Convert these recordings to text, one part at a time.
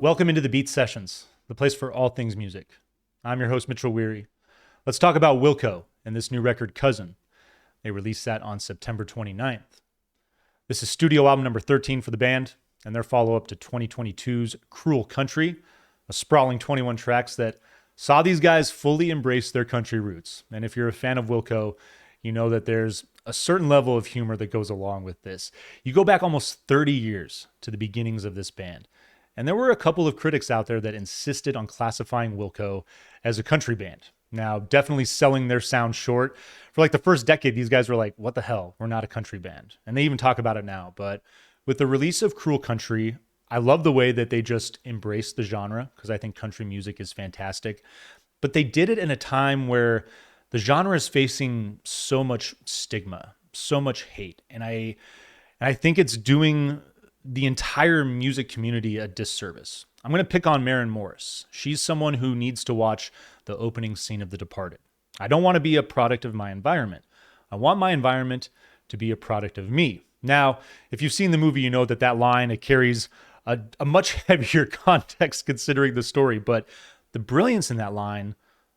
Welcome into the Beat Sessions, the place for all things music. I'm your host, Mitchell Weary. Let's talk about Wilco and this new record, Cousin. They released that on September 29th. This is studio album number 13 for the band, and their follow-up to 2022's Cruel Country, a sprawling 21 tracks that saw these guys fully embrace their country roots. And if you're a fan of Wilco, you know that there's a certain level of humor that goes along with this. You go back almost 30 years to the beginnings of this band, and there were a couple of critics out there that insisted on classifying Wilco as a country band. Now, definitely selling their sound short. For like the first decade, these guys were like, what the hell? We're not a country band. And they even talk about it now. But with the release of Cruel Country, I love the way that they just embraced the genre because I think country music is fantastic. But they did it in a time where the genre is facing so much stigma, so much hate. And I think it's doing the entire music community a disservice. I'm going to pick on Maren Morris. She's someone who needs to watch the opening scene of The Departed. I don't want to be a product of my environment. I want my environment to be a product of me. Now, if you've seen the movie, you know that line, it carries a much heavier context considering the story, but the brilliance in that line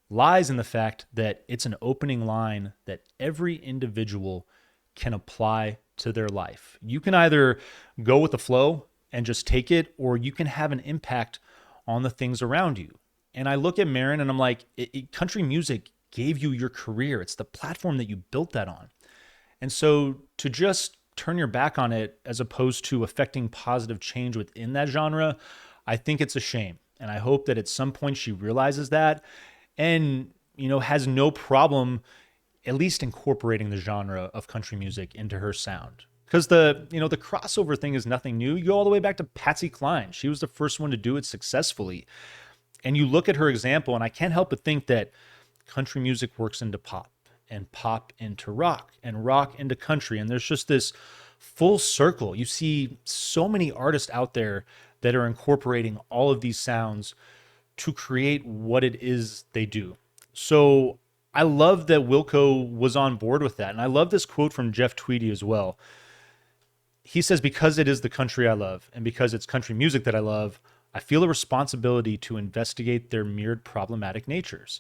lies in the fact that it's an opening line that every individual can apply to their life. You can either go with the flow and just take it, or you can have an impact on the things around you. And I look at Maren and I'm like, country music gave you your career. It's the platform that you built that on. And so to just turn your back on it as opposed to affecting positive change within that genre, I think it's a shame. And I hope that at some point she realizes that and, has no problem at least incorporating the genre of country music into her sound. Because the crossover thing is nothing new. You go all the way back to Patsy Cline. She was the first one to do it successfully. And you look at her example, and I can't help but think that country music works into pop, and pop into rock, and rock into country. And there's just this full circle. You see so many artists out there that are incorporating all of these sounds to create what it is they do. So I love that Wilco was on board with that. And I love this quote from Jeff Tweedy as well. He says, because it is the country I love, and because it's country music that I love, I feel a responsibility to investigate their mirrored problematic natures.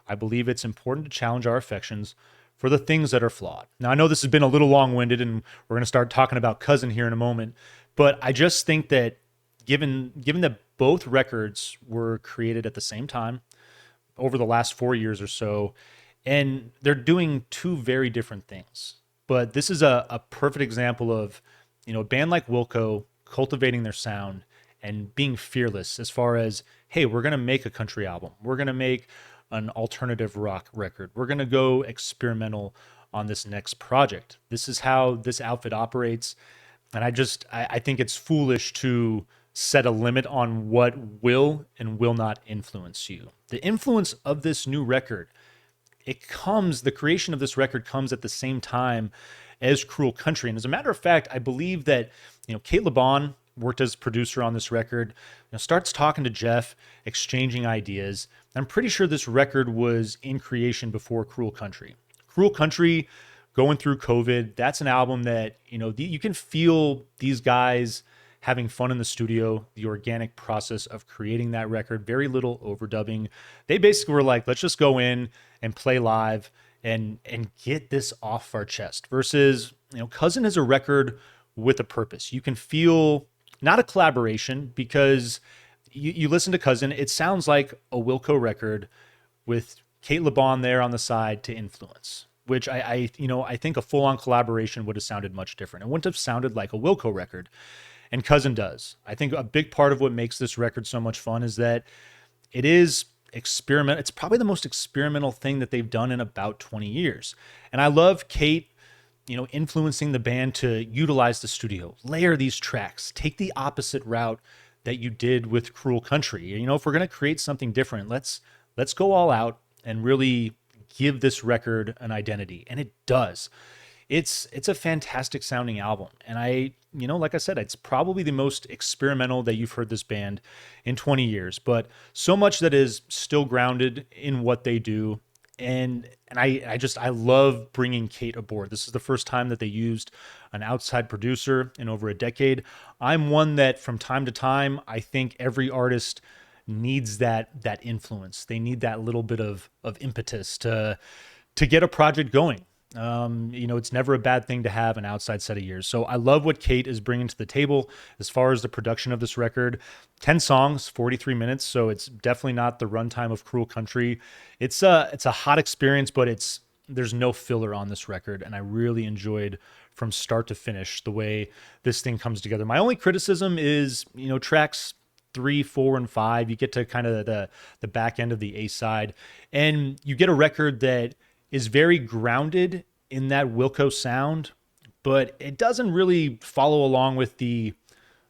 I believe it's important to challenge our affections for the things that are flawed. Now, I know this has been a little long-winded, and we're going to start talking about Cousin here in a moment, but I just think that given that both records were created at the same time over the last 4 years or so, and they're doing two very different things. But this is a perfect example of, a band like Wilco cultivating their sound and being fearless as far as, hey, we're going to make a country album. We're going to make an alternative rock record. We're going to go experimental on this next project. This is how this outfit operates. And I think it's foolish to set a limit on what will and will not influence you. The influence of this new record, the creation of this record comes at the same time as Cruel Country. And as a matter of fact, I believe that, Kate LeBon worked as producer on this record, starts talking to Jeff, exchanging ideas. I'm pretty sure this record was in creation before Cruel Country. Cruel Country, going through COVID, that's an album that, you can feel these guys having fun in the studio, the organic process of creating that record, very little overdubbing. They basically were like, let's just go in and play live and get this off our chest. Versus, Cousin is a record with a purpose. You can feel not a collaboration, because you listen to Cousin, it sounds like a Wilco record with Kate LeBon there on the side to influence, which I think a full-on collaboration would have sounded much different. It wouldn't have sounded like a Wilco record. And Cousin does. I think a big part of what makes this record so much fun is that it is experiment. It's probably the most experimental thing that they've done in about 20 years. And I love Kate, influencing the band to utilize the studio, layer these tracks, take the opposite route that you did with Cruel Country. If we're going to create something different, let's go all out and really give this record an identity. And it does. It's a fantastic sounding album. And like I said, it's probably the most experimental that you've heard this band in 20 years, but so much that is still grounded in what they do. And I love bringing Kate aboard. This is the first time that they used an outside producer in over a decade. I'm one that from time to time, I think every artist needs that influence. They need that little bit of impetus to get a project going. It's never a bad thing to have an outside set of ears. So I love what Kate is bringing to the table as far as the production of this record. 10 songs, 43 minutes. So it's definitely not the runtime of Cruel Country. It's a hot experience, but there's no filler on this record. And I really enjoyed from start to finish the way this thing comes together. My only criticism is, tracks 3, 4, and 5. You get to kind of the back end of the A side, and you get a record that is very grounded in that Wilco sound, but it doesn't really follow along with the,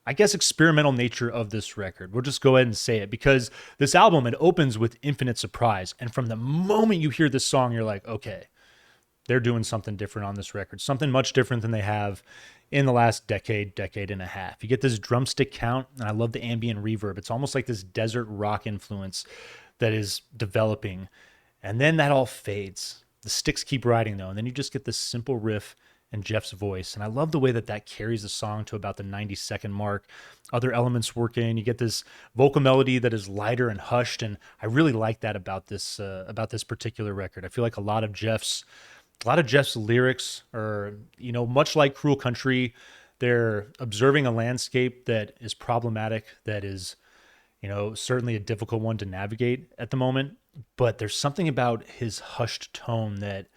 I guess, experimental nature of this record. We'll just go ahead and say it, because this album, it opens with Infinite Surprise. And from the moment you hear this song, you're like, okay, they're doing something different on this record, something much different than they have in the last decade and a half. You get this drumstick count, and I love the ambient reverb. It's almost like this desert rock influence that is developing. And then that all fades. The sticks keep riding, though, and then you just get this simple riff and Jeff's voice. And I love the way that carries the song to about the 90-second mark. Other elements work in. You get this vocal melody that is lighter and hushed, and I really like that about this particular record. I feel like a lot of Jeff's lyrics are, much like Cruel Country, they're observing a landscape that is problematic, that is, certainly a difficult one to navigate at the moment. But there's something about his hushed tone that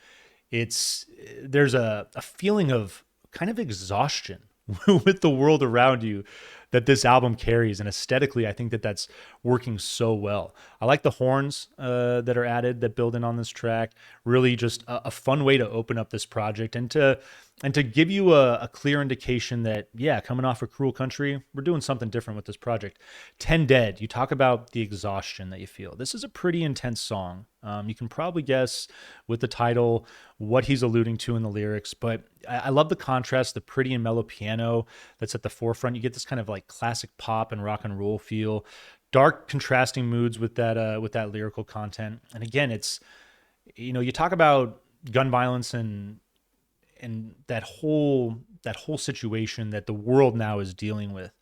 there's a feeling of kind of exhaustion with the world around you that this album carries. And aesthetically, I think that's working so well. I like the horns that are added, that build in on this track. Really just a fun way to open up this project and to give you a clear indication that, yeah, coming off of Cruel Country, we're doing something different with this project. 10 Dead, you talk about the exhaustion that you feel. This is a pretty intense song. You can probably guess with the title what he's alluding to in the lyrics, but I love the contrast, the pretty and mellow piano that's at the forefront. You get this kind of like classic pop and rock and roll feel, dark contrasting moods with that lyrical content. And again, it's, you talk about gun violence and that whole situation that the world now is dealing with.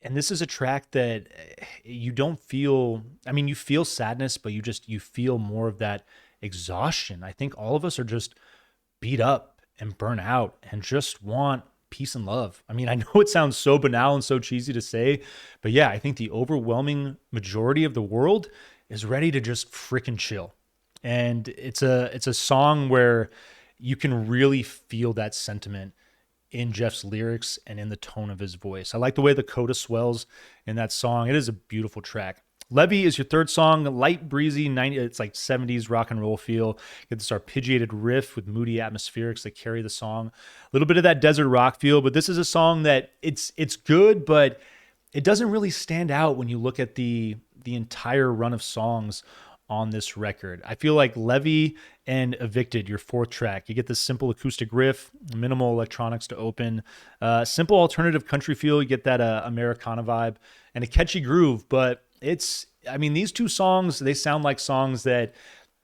And this is a track that you don't feel, you feel sadness, but you feel more of that exhaustion. I think all of us are just beat up and burnt out and just want peace and love. I know it sounds so banal and so cheesy to say, but yeah, I think the overwhelming majority of the world is ready to just freaking chill. And it's a song where you can really feel that sentiment in Jeff's lyrics and in the tone of his voice. I like the way the coda swells in that song. It is a beautiful track. Levy is your third song, light, breezy, it's like 70s rock and roll feel. You get this arpeggiated riff with moody atmospherics that carry the song. A little bit of that desert rock feel, but this is a song that it's good, but it doesn't really stand out when you look at the entire run of songs on this record. I feel like Levy and Evicted, your fourth track, you get this simple acoustic riff, minimal electronics to open, simple alternative country feel. You get that Americana vibe and a catchy groove. But these two songs, they sound like songs that,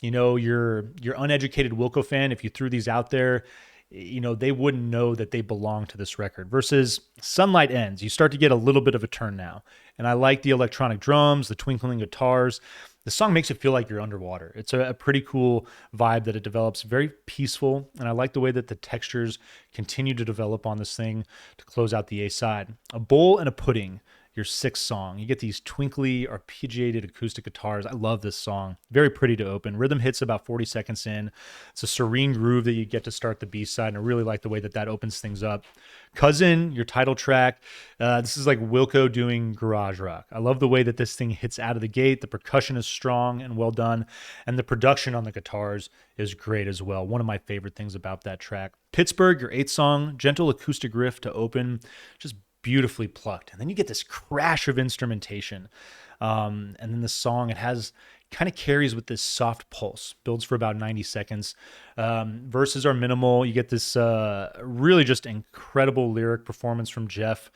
your uneducated Wilco fan, if you threw these out there, they wouldn't know that they belong to this record. Versus Sunlight Ends, you start to get a little bit of a turn now. And I like the electronic drums, the twinkling guitars. The song makes it feel like you're underwater. It's a pretty cool vibe that it develops, very peaceful, and I like the way that the textures continue to develop on this thing to close out the A side. A Bowl and a Pudding, your sixth song. You get these twinkly, arpeggiated acoustic guitars. I love this song. Very pretty to open. Rhythm hits about 40 seconds in. It's a serene groove that you get to start the B side, and I really like the way that opens things up. Cousin, your title track. This is like Wilco doing garage rock. I love the way that this thing hits out of the gate. The percussion is strong and well done, and the production on the guitars is great as well. One of my favorite things about that track. Pittsburgh, your eighth song. Gentle acoustic riff to open. Just beautifully plucked. And then you get this crash of instrumentation. And then the song, it kind of carries with this soft pulse, builds for about 90 seconds. Verses are minimal. You get this really just incredible lyric performance from Jeff.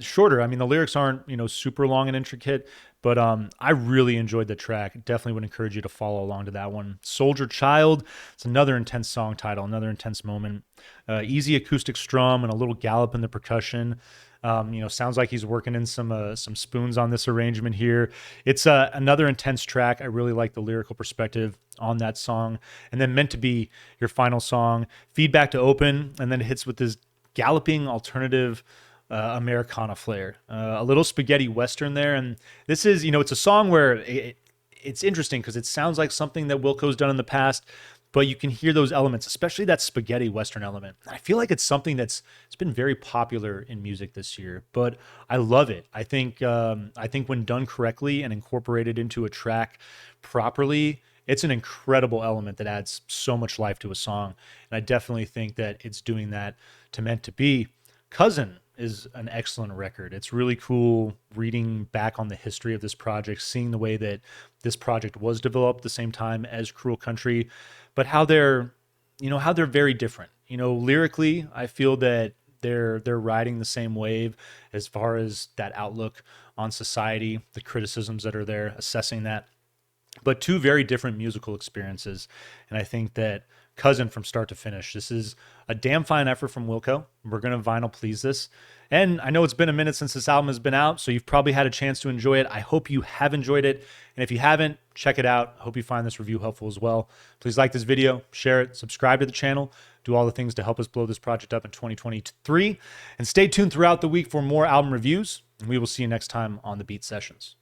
Shorter. The lyrics aren't, super long and intricate, But I really enjoyed the track. Definitely would encourage you to follow along to that one. Soldier Child, it's another intense song title, another intense moment. Easy acoustic strum and a little gallop in the percussion. Sounds like he's working in some spoons on this arrangement here. It's another intense track. I really like the lyrical perspective on that song. And then Meant to Be, your final song, feedback to open, and then it hits with this galloping alternative Americana flair, a little spaghetti western there. And this is, it's a song where it's interesting because it sounds like something that Wilco's done in the past, but you can hear those elements, especially that spaghetti western element. I feel like it's something it's been very popular in music this year, but I love it. I think when done correctly and incorporated into a track properly, it's an incredible element that adds so much life to a song. And I definitely think that it's doing that to Meant to Be. Cousin is an excellent record. It's really cool reading back on the history of this project, seeing the way that this project was developed at the same time as Cruel Country, but how they're very different. Lyrically, I feel that they're riding the same wave as far as that outlook on society, the criticisms that are there, assessing that. But two very different musical experiences. And I think that Cousin from start to finish, this is a damn fine effort from Wilco. We're going to vinyl please this. And I know it's been a minute since this album has been out, so you've probably had a chance to enjoy it. I hope you have enjoyed it. And if you haven't, check it out. I hope you find this review helpful as well. Please like this video, share it, subscribe to the channel, do all the things to help us blow this project up in 2023. And stay tuned throughout the week for more album reviews. And we will see you next time on the Beat Sessions.